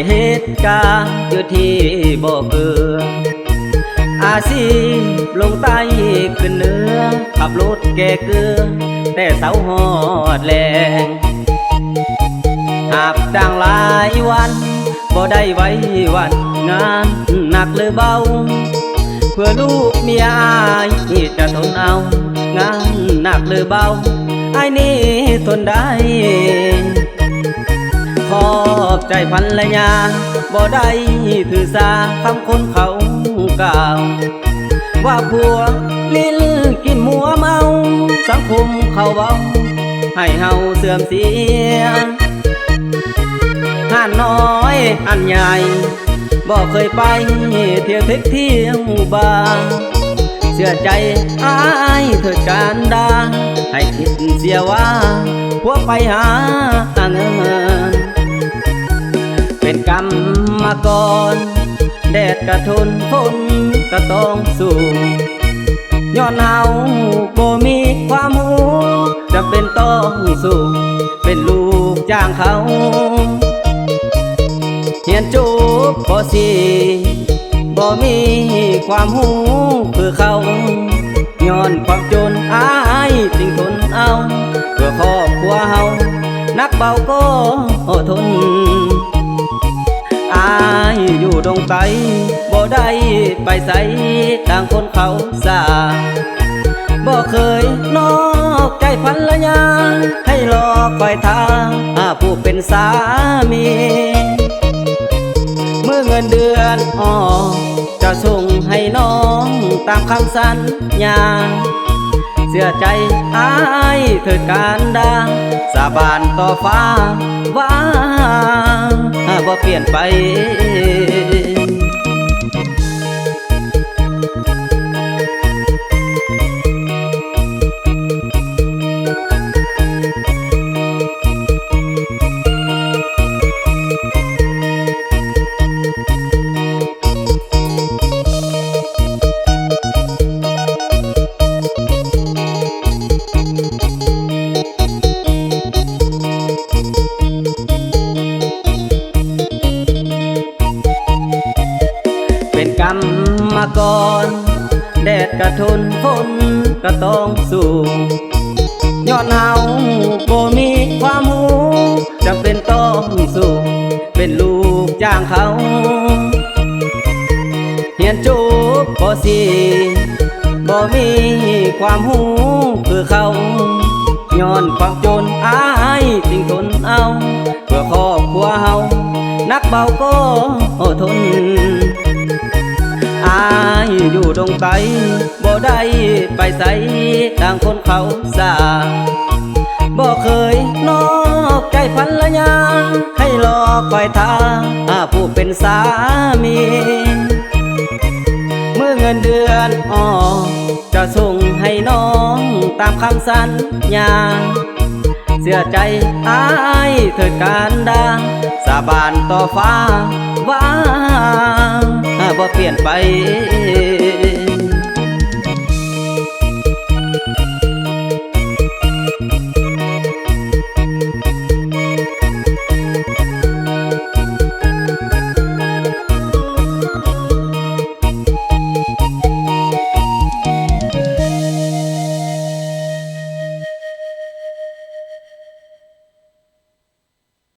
เหตุการณ์อยู่ที่บ่อเกลืออาชีพลงใต้ขึ้นเหนือขับรถแก่เกลือแต่เสาหอดแรงหาบดังหลายวันบ่ได้ไว้วันงานหนักหรือเบาเพื่อลูกเมียอายจะทนเอางานหนักหรือเบาไอ้นี่ทนได้ขอบใจภรรยาบ่ได้ถือสาคำคนเขากล่าวว่าผัวลิ้นกินมัวเมาสังคมเขาเบาให้เฮาเสื่อมเสียหันน้อยหันใหญ่บ่เคยไปเที่ยวเท็กเที่ยวบาร์เชื่อใจอายเถิดการดาให้คิดเสียว่าผัวไปหาเงินเป็นกรรมกรแดดกระทนฝนก็ต้องสู้ย้อนเฮาบ่มีความรู้จะเป็นต้องสู้เป็นลูกจ้างเขาเรียนจบป..4 บ่มีความหูคือเขาย้อนความจนอายจึงทนเอาเพื่อครอบครัวเฮานักเบาก็อดทนอายอยู่ดงไกลบ่ได้ไปไสต่างคนเขาสาบ่เคยนอกใจภรรยาให้รอคอยทางผู้เป็นสามีเมื่อเงินเดือนออกจะส่งให้น้องตามคำสัญญาเชื่อใจอายเถิดการดาสาบานต่อฟ้าว่าบ่เปลี่ยนไปเป็นกรรมกรแดดกระทนฝนก็ต้องสู้ย้อนเฮาบ่มีความรู้จำเป็นต้องสู้เป็นลูกจ้างเขาเรียนจบป..4 บ่มีความรู้คือเขาย้อนความจนอายจึงทนเอาเพื่อครอบครัวเฮานักเบาก็อดทนอายอยู่ดงไกลบ่ได้ไปไสต่างคนเขาสาบ่เคยนอกใจภรรยาให้รอคอยทางผู้เป็นสามีเมื่อเงินเดือนออกจะส่งให้น้องตามคำสัญญาเชื่อใจอายเถิดการดาสาบานต่อฟ้าว่าบ่เปลี่ยนไป